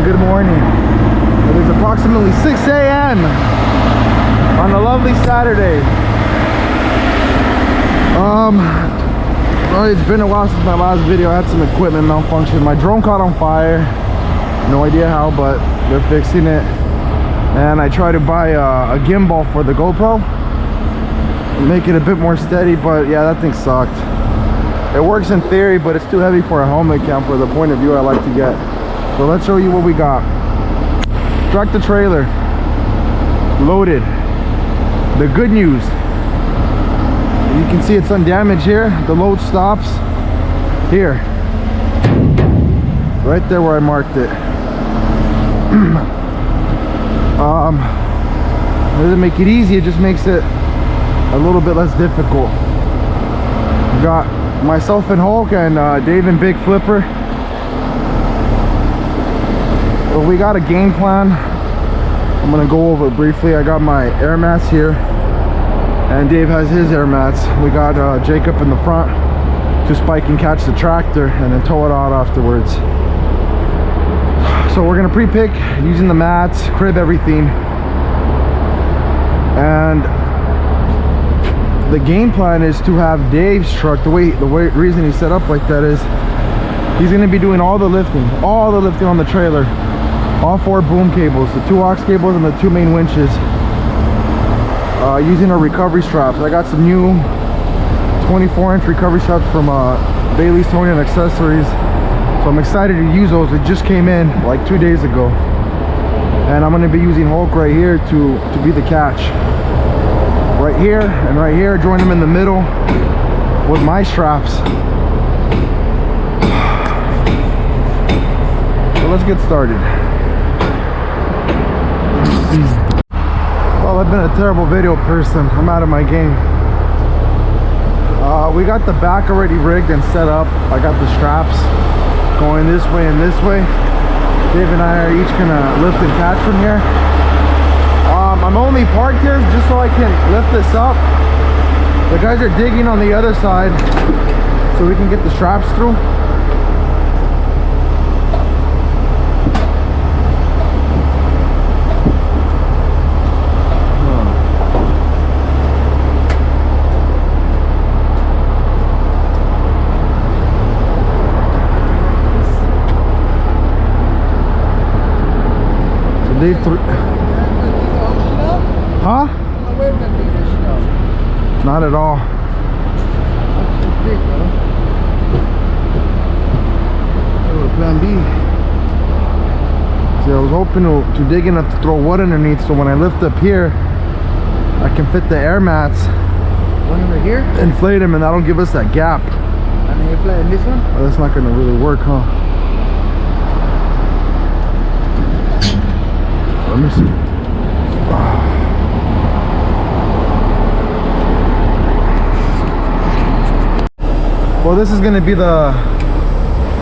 good morning. It is approximately 6 a.m. on a lovely Saturday. Well, it's been a while since my last video. I had some equipment malfunction. My drone caught on fire. No idea how, but they're fixing it. And I tried to buy a gimbal for the GoPro, make it a bit more steady, but yeah, that thing sucked. It works in theory, but it's too heavy for a helmet cam for the point of view I like to get. So let's show you what we got. Tractor trailer loaded. The good news, you can see it's undamaged here. The load stops here, right there where I marked it. It doesn't make it easy, it just makes it a little bit less difficult. We got myself and Hulk and Dave and Big Flipper. Well, we got a game plan. I'm gonna go over it briefly. I got my air mats here, and Dave has his air mats. We got Jacob in the front to spike and catch the tractor and then tow it out afterwards. So we're gonna pre-pick using the mats, crib everything, and the game plan is to have Dave's truck, the reason he's set up like that is he's gonna be doing all the lifting on the trailer, all 4 boom cables, the 2 aux cables and the 2 main winches, using our recovery straps. I got some new 24-inch recovery straps from Bailey's Towing and Accessories. So I'm excited to use those. It just came in like 2 days ago, and I'm going to be using Hulk right here to be the catch. Right here and right here, join them in the middle with my straps. So let's get started. Well, I've been a terrible video person. I'm out of my game. We got the back already rigged and set up. I got the straps going this way and this way. Dave and I are each gonna lift and catch from here. I'm only parked here just so I can lift this up. The guys are digging on the other side so we can get the straps through. Huh? Not at all. Plan B. See, I was hoping to dig enough to throw wood underneath, so when I lift up here, I can fit the air mats. One over here? Inflate them, and that'll give us that gap. And then you flatten this one? Oh, that's not going to really work, huh? Let me see. Well, this is going to be the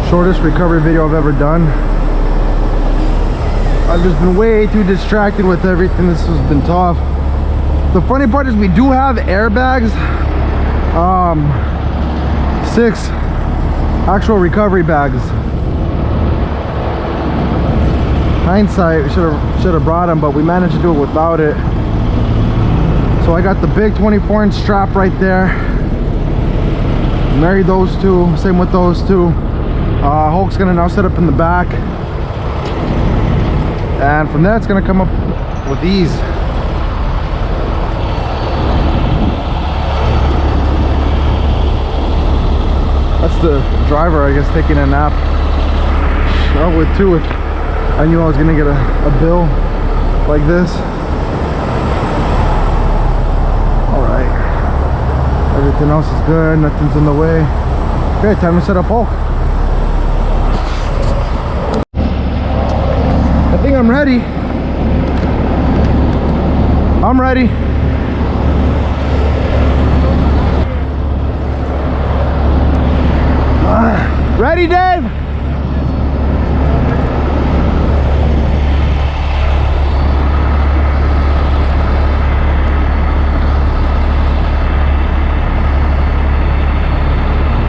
shortest recovery video I've ever done. I've just been way too distracted with everything. This has been tough. The funny part is we do have airbags. 6 actual recovery bags. Hindsight, we should have brought them, but we managed to do it without it. So I got the big 24-inch strap right there. Married those two, same with those two. Hulk's gonna now set up in the back, and from there it's gonna come up with ease. That's the driver, I guess, taking a nap. I would too if I knew I was gonna get a bill like this. Alright. Everything else is good, nothing's in the way. Okay, time to set up Hulk. I think I'm ready. I'm ready. Ready, Dave?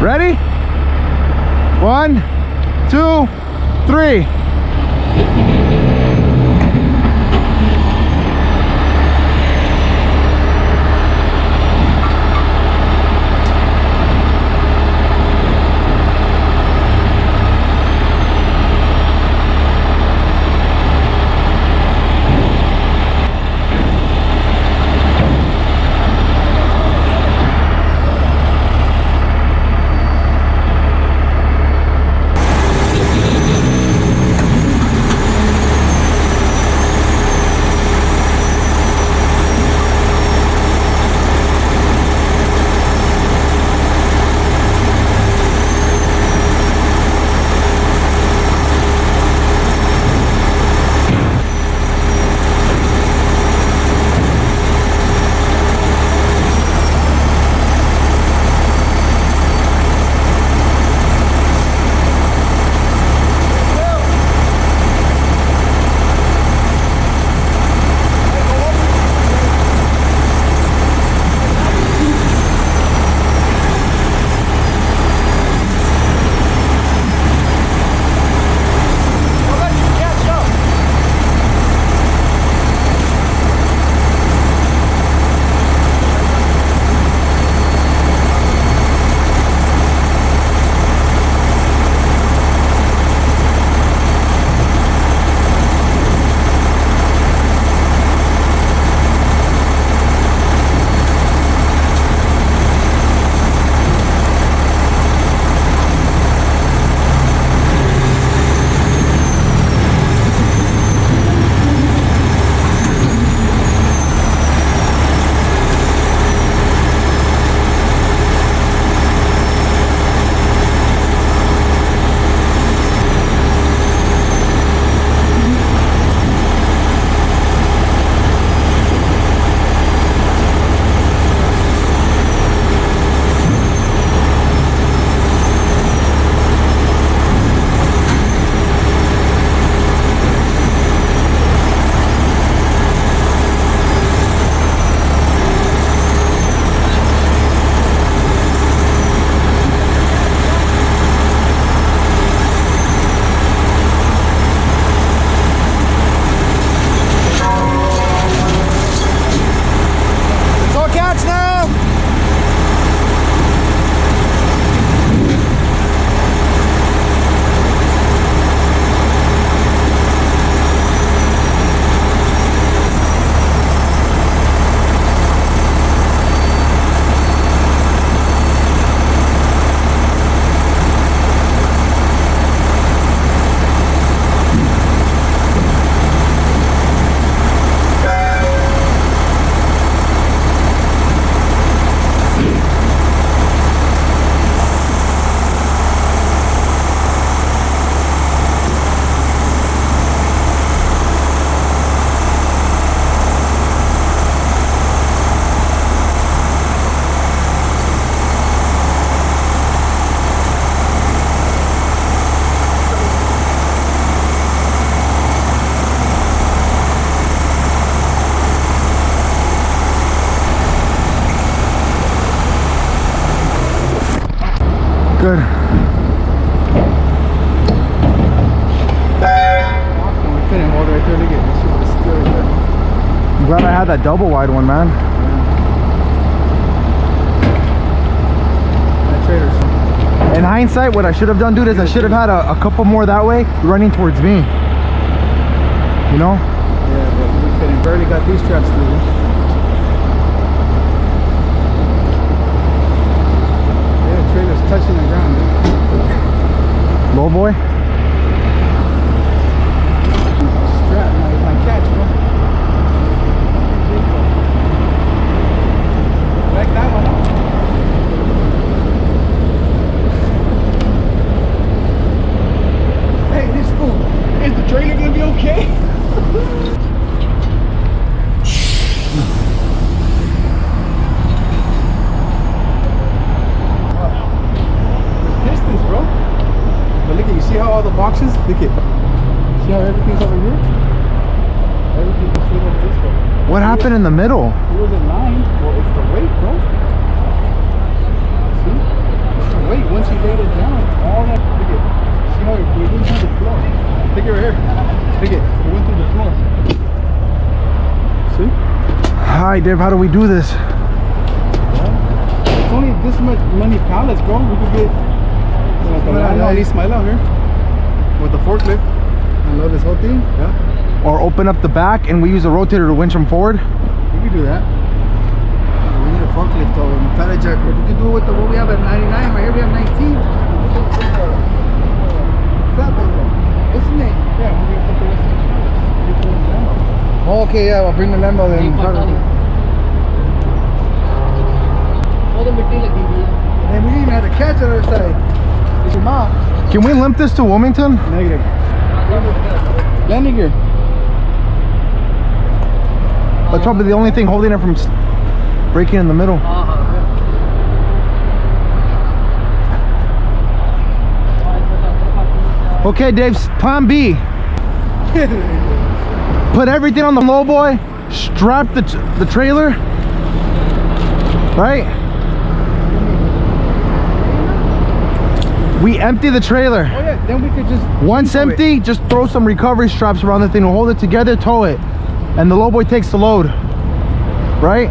Ready? 1, 2, 3. Good. We couldn't hold right there. Look at this. Shit was scary there. I'm glad I had that double wide one, man. That trader's. In hindsight, what I should have done, dude, is I should have had a couple more that way running towards me. You know? Yeah, but we couldn't. Barely got these straps through. Yeah, trailer's touching the ground, dude. Low boy. Strap, my catch, bro. Like that one, huh? Hey, this fool, is the trailer gonna be okay? Pistons, bro. But look at, you see how all the boxes, look at, see how everything's over here? Everything just look over this way. What happened in the middle? It was in line. Well, it's the weight, bro. See? It's the weight. Once you laid it down, all that, look at, see how it didn't have the flow. Take it right here. Take it. It went through the floor. See? Hi, Dave. How do we do this? It's only this much many pallets, bro. We could get Smile out here with the forklift. I love this whole thing. Yeah. Or open up the back and we use a rotator to winch them forward. We could do that. We need a forklift though, and a pallet jack. We could do it with the what we have at 99. Right here we have 19. Isn't it? Yeah, we're gonna put the rest of the Lambo. Oh, okay, yeah, I'll bring the Lambo then. And we even had to catch on our side. It's your mom. Can we limp this to Wilmington? Negative. Landing gear. That's probably the only thing holding it from breaking in the middle. Okay, Dave's plan B. Put everything on the low boy, strap the trailer, right? We empty the trailer. Oh yeah, then we could just... Once empty, just throw some recovery straps around the thing to hold it together, tow it. And the low boy takes the load. Right?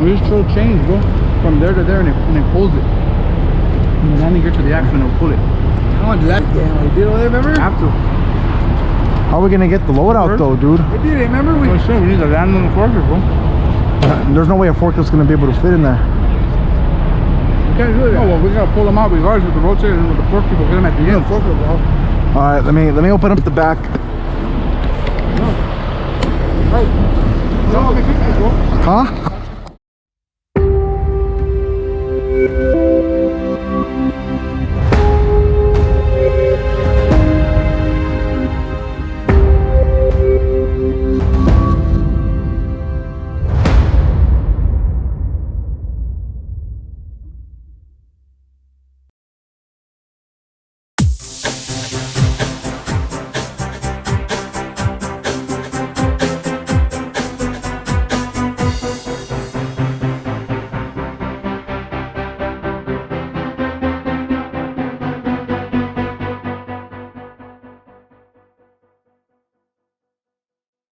We just throw chains, bro. From there to there and it pulls it. And the landing gear to the axle and it'll pull it. I want to do that again. We did over there, remember? Have to. How are we gonna get the load out though, dude? We did it, remember? We need to land on the forklift, bro. There's no way a forklift's gonna be able to fit in there. We can't do that. Oh, well, we gotta pull them out regardless with the rotator and with the forklift. We'll get them at the end. Forklift, bro. All right, let me open up the back. No. Right. No, bro. Huh?